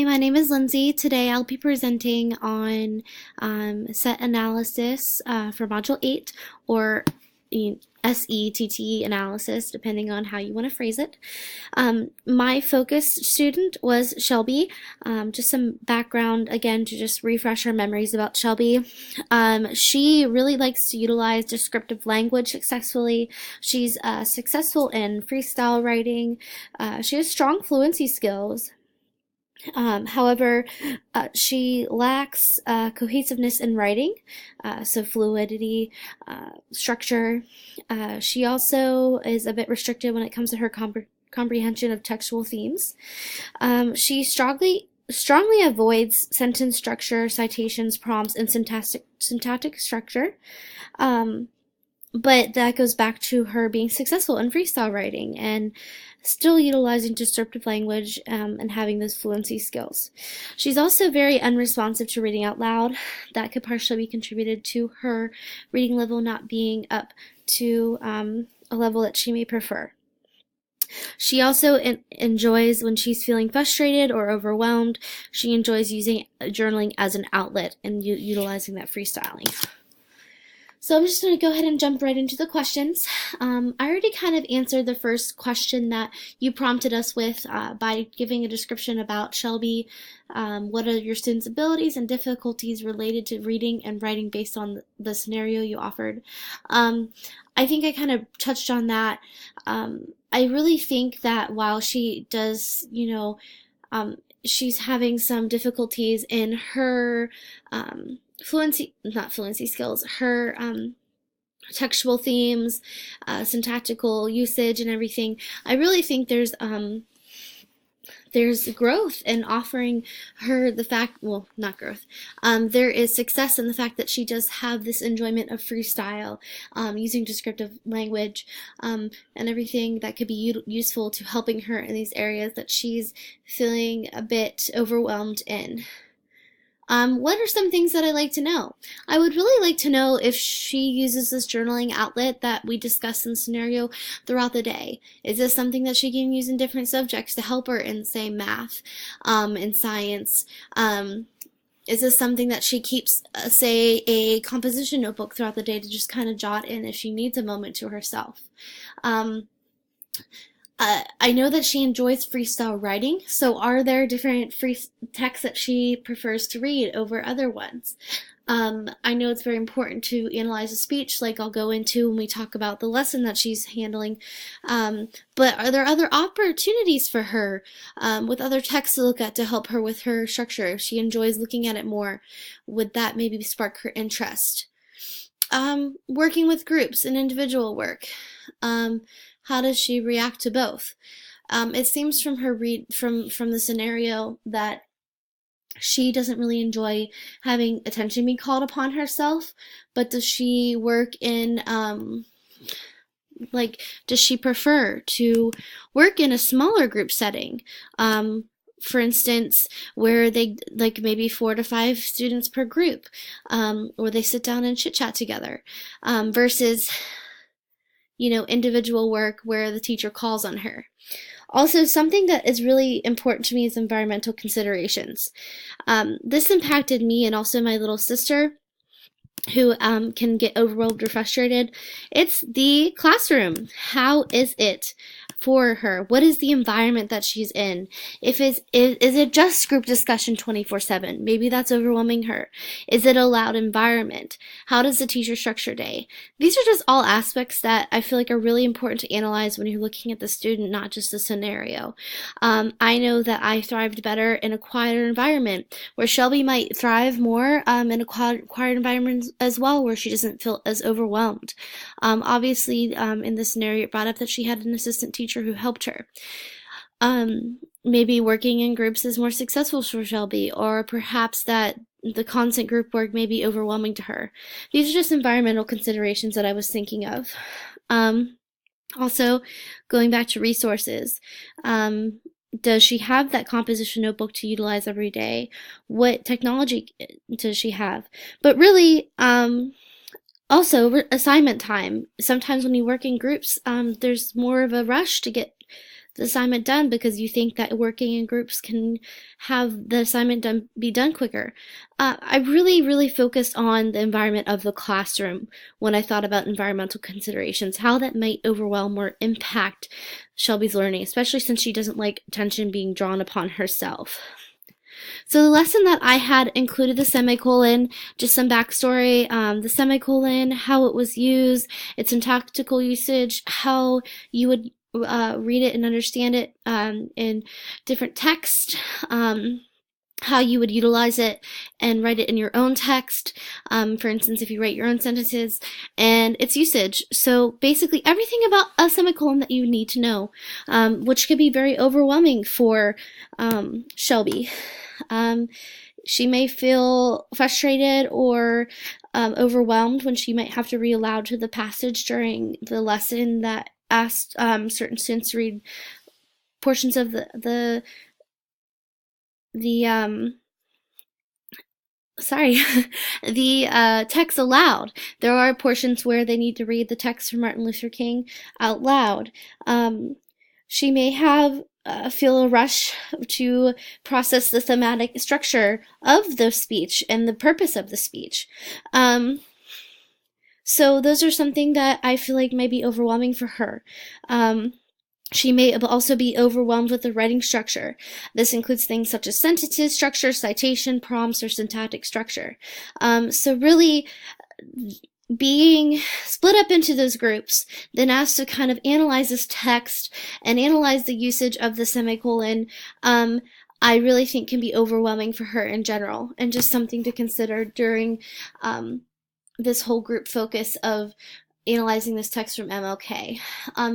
Hi, my name is Lindsay. Today I'll be presenting on set analysis for Module 8 or SETT analysis, depending on how you want to phrase it. My focused student was Shelby. Just some background again to just refresh our memories about Shelby. She really likes to utilize descriptive language successfully. She's successful in freestyle writing. She has strong fluency skills. However, she lacks cohesiveness in writing, so fluidity, structure. She also is a bit restricted when it comes to her comprehension of textual themes. She strongly avoids sentence structure, citations, prompts, and syntactic structure. But that goes back to her being successful in freestyle writing and still utilizing descriptive language and having those fluency skills. She's also very unresponsive to reading out loud. That could partially be contributed to her reading level not being up to a level that she may prefer. She also enjoys when she's feeling frustrated or overwhelmed. She enjoys using journaling as an outlet and utilizing that freestyling. So I'm just going to go ahead and jump right into the questions. I already kind of answered the first question that you prompted us with by giving a description about Shelby. What are your students' abilities and difficulties related to reading and writing based on the scenario you offered? I think I kind of touched on that. I really think that while she does, she's having some difficulties in her fluency skills, her textual themes, syntactical usage and everything. I really think there's growth in offering her the fact, well, not growth, there is success in the fact that she does have this enjoyment of freestyle, using descriptive language, and everything that could be useful to helping her in these areas that she's feeling a bit overwhelmed in. What are some things that I'd like to know? I would really like to know if she uses this journaling outlet that we discussed in the scenario throughout the day. Is this something that she can use in different subjects to help her in, say, math, and science? Is this something that she keeps, say, a composition notebook throughout the day to just kind of jot in if she needs a moment to herself? I know that she enjoys freestyle writing, so are there different free texts that she prefers to read over other ones? I know it's very important to analyze a speech, like I'll go into when we talk about the lesson that she's handling, but are there other opportunities for her with other texts to look at to help her with her structure? If she enjoys looking at it more, would that maybe spark her interest? Working with groups and individual work. How does she react to both? It seems from her from the scenario that she doesn't really enjoy having attention being called upon herself, but does she work in, does she prefer to work in a smaller group setting? For instance, where they, like maybe 4 to 5 students per group, or they sit down and chit-chat together, versus individual work where the teacher calls on her. Also, something that is really important to me is environmental considerations. This impacted me and also my little sister, who can get overwhelmed or frustrated. It's the classroom. How is it for her? What is the environment that she's in? Is it just group discussion 24/7? Maybe that's overwhelming her. Is it a loud environment? How does the teacher structure day? These are just all aspects that I feel like are really important to analyze when you're looking at the student, not just the scenario. I know that I thrived better in a quieter environment, where Shelby might thrive more in a quiet environment as well, where she doesn't feel as overwhelmed. Obviously, in this scenario, it brought up that she had an assistant teacher who helped her. Maybe working in groups is more successful for Shelby, or perhaps that the constant group work may be overwhelming to her. These are just environmental considerations that I was thinking of. Also, going back to resources, does she have that composition notebook to utilize every day? What technology does she have? But really, also assignment time. Sometimes when you work in groups, there's more of a rush to get the assignment done because you think that working in groups can have the assignment be done quicker. I really focused on the environment of the classroom when I thought about environmental considerations, how that might overwhelm or impact Shelby's learning, especially since she doesn't like attention being drawn upon herself. So the lesson that I had included the semicolon, just some backstory, the semicolon, how it was used, its syntactical usage, how you would read it and understand it in different text, how you would utilize it and write it in your own text, for instance, if you write your own sentences, and its usage. So basically everything about a semicolon that you need to know, which could be very overwhelming for Shelby. She may feel frustrated or overwhelmed when she might have to read aloud to the passage during the lesson that asked certain students to read portions of the text aloud. There are portions where they need to read the text from Martin Luther King out loud. She may have feel a rush to process the thematic structure of the speech and the purpose of the speech. So those are something that I feel like may be overwhelming for her. She may also be overwhelmed with the writing structure. This includes things such as sentences structure, citation, prompts, or syntactic structure. So really being split up into those groups, then asked to kind of analyze this text and analyze the usage of the semicolon, I really think can be overwhelming for her in general, and just something to consider during this whole group focus of analyzing this text from MLK.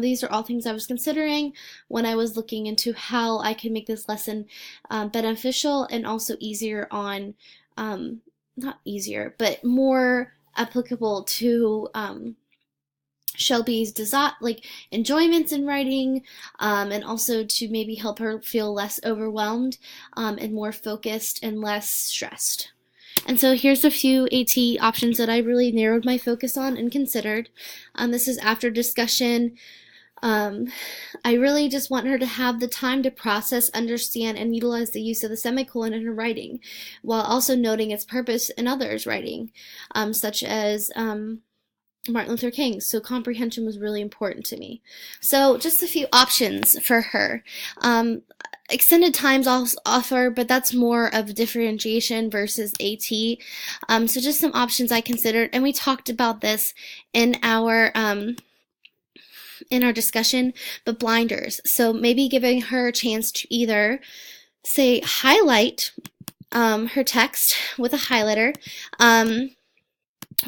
These are all things I was considering when I was looking into how I could make this lesson beneficial and also easier on, not easier, but more applicable to Shelby's enjoyments in writing, and also to maybe help her feel less overwhelmed and more focused and less stressed. And so here's a few AT options that I really narrowed my focus on and considered. This is after discussion. I really just want her to have the time to process, understand, and utilize the use of the semicolon in her writing, while also noting its purpose in others' writing, such as Martin Luther King. So comprehension was really important to me. So just a few options for her. Extended times offer, but that's more of differentiation versus AT. So just some options I considered, and we talked about this in our discussion, but blinders. So maybe giving her a chance to either, say, highlight her text with a highlighter,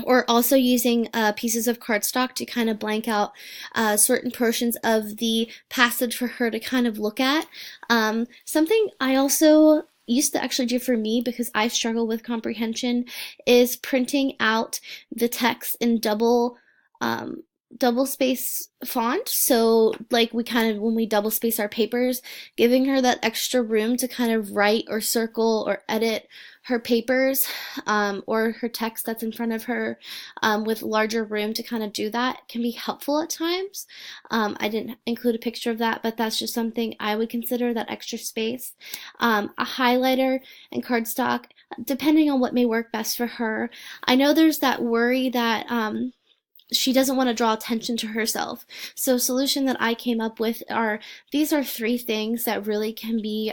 or also using pieces of cardstock to kind of blank out certain portions of the passage for her to kind of look at. Something I also used to actually do for me, because I struggle with comprehension, is printing out the text in double space font. So like when we double space our papers, giving her that extra room to kind of write or circle or edit her papers, or her text that's in front of her, with larger room to kind of do that, can be helpful at times. I didn't include a picture of that, but that's just something I would consider, that extra space. A highlighter and cardstock, depending on what may work best for her. I know there's that worry that she doesn't want to draw attention to herself. So a solution that I came up with these are 3 things that really can be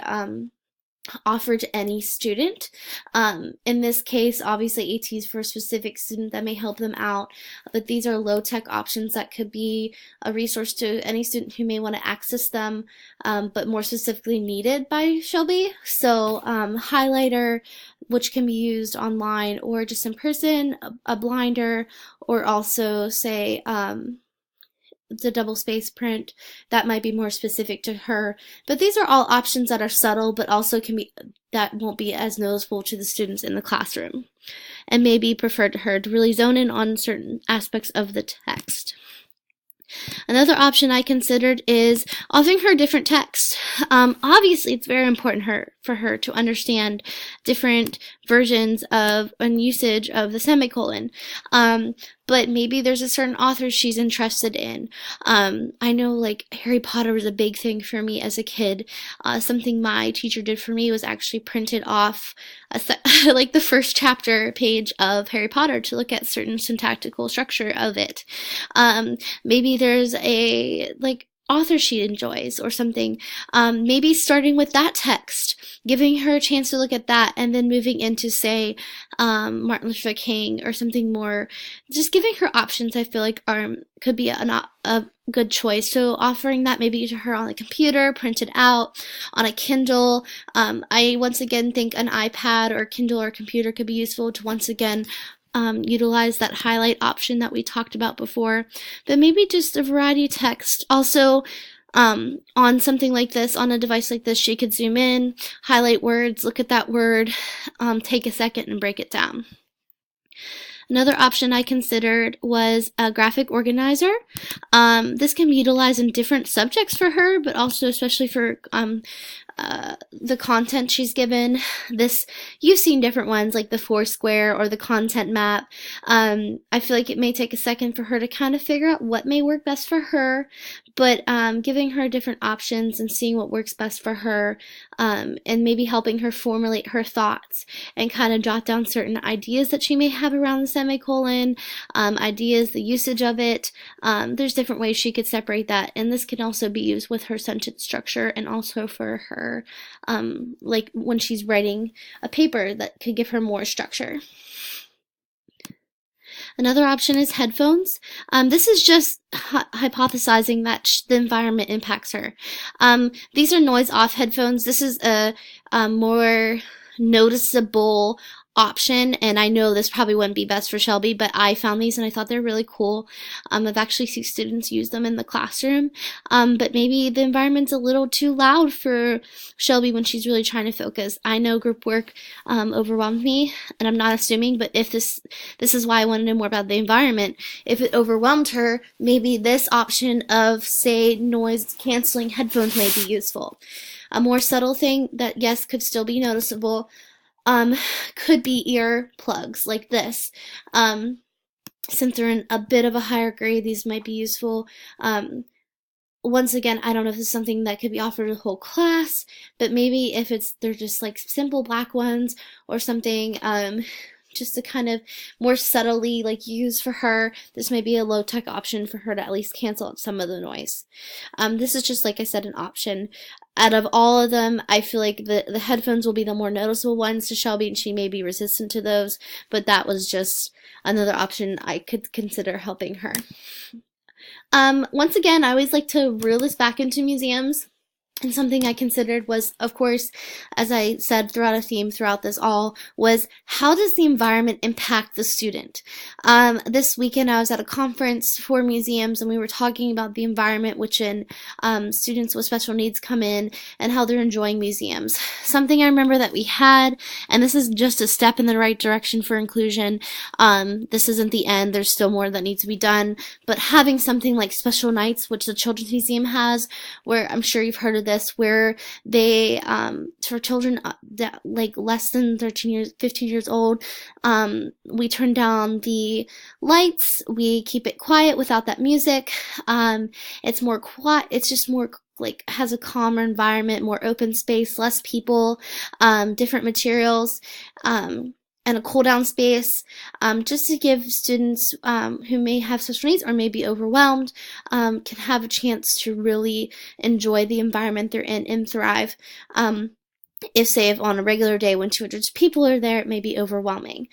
offered to any student. In this case, obviously ATs for a specific student that may help them out, but these are low-tech options that could be a resource to any student who may want to access them, but more specifically needed by Shelby. So highlighter, which can be used online or just in person, a blinder, or also say the double space print that might be more specific to her. But these are all options that are subtle, but also that won't be as noticeable to the students in the classroom, and may be preferred to her to really zone in on certain aspects of the text. Another option I considered is offering her different text. Obviously, it's very important for her to understand different versions of and usage of the semicolon. But maybe there's a certain author she's interested in. I know like Harry Potter was a big thing for me as a kid. Something my teacher did for me was actually printed off like the first chapter page of Harry Potter to look at certain syntactical structure of it. Maybe there's a like author she enjoys or something. Maybe starting with that text, giving her a chance to look at that, and then moving into, say, Martin Luther King or something more. Just giving her options, I feel like, could be a good choice. So offering that maybe to her on the computer, printed out, on a Kindle. I once again think an iPad or Kindle or computer could be useful to once again utilize that highlight option that we talked about before, but maybe just a variety of text. Also, on something like this, on a device like this, she could zoom in, highlight words, look at that word, take a second and break it down. Another option I considered was a graphic organizer. This can be utilized in different subjects for her, but also especially for the content she's given. You've seen different ones like the Foursquare or the content map. I feel like it may take a second for her to kind of figure out what may work best for her, but giving her different options and seeing what works best for her, and maybe helping her formulate her thoughts and kind of jot down certain ideas that she may have around the semicolon, ideas, the usage of it. There's different ways she could separate that, and this can also be used with her sentence structure and also for her like when she's writing a paper that could give her more structure. Another option is headphones. This is just hypothesizing that the environment impacts her. These are noise-off headphones. This is a more noticeable option, and I know this probably wouldn't be best for Shelby, but I found these and I thought they're really cool. I've actually seen students use them in the classroom, but maybe the environment's a little too loud for Shelby when she's really trying to focus. I know group work overwhelmed me, and I'm not assuming, but if this is why I want to know more about the environment. If it overwhelmed her, maybe this option of, say, noise canceling headphones may be useful. A more subtle thing that, yes, could still be noticeable could be ear plugs like this. Since they're in a bit of a higher grade, these might be useful. Once again, I don't know if this is something that could be offered to the whole class, but maybe if they're just like simple black ones or something, just to kind of more subtly like use for her, this may be a low-tech option for her to at least cancel out some of the noise. This is just, like I said, an option. Out of all of them, I feel like the headphones will be the more noticeable ones to Shelby, and she may be resistant to those, but that was just another option I could consider helping her. Once again, I always like to reel this back into museums. And something I considered was, of course, as I said throughout a theme throughout this all, was how does the environment impact the student? This weekend I was at a conference for museums and we were talking about the environment which students with special needs come in and how they're enjoying museums. Something I remember that we had, and this is just a step in the right direction for inclusion. This isn't the end, there's still more that needs to be done, but having something like special nights, which the Children's Museum has, where I'm sure you've heard of this, where they for children that like less than 15 years old, we turn down the lights, we keep it quiet without that music. It's more quiet, it's just more like has a calmer environment, more open space, less people, different materials, and a cool down space, just to give students who may have special needs or may be overwhelmed can have a chance to really enjoy the environment they're in and thrive. If on a regular day when 200 people are there, it may be overwhelming.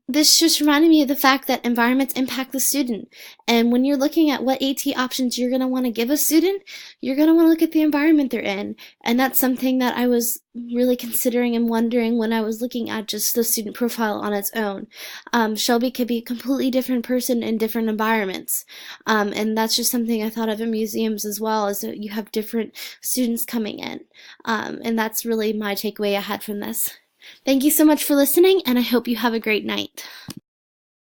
This just reminded me of the fact that environments impact the student. And when you're looking at what AT options you're going to want to give a student, you're going to want to look at the environment they're in. And that's something that I was really considering and wondering when I was looking at just the student profile on its own. Shelby could be a completely different person in different environments. And that's just something I thought of in museums as well, is that you have different students coming in. And that's really my takeaway I had from this. Thank you so much for listening, and I hope you have a great night.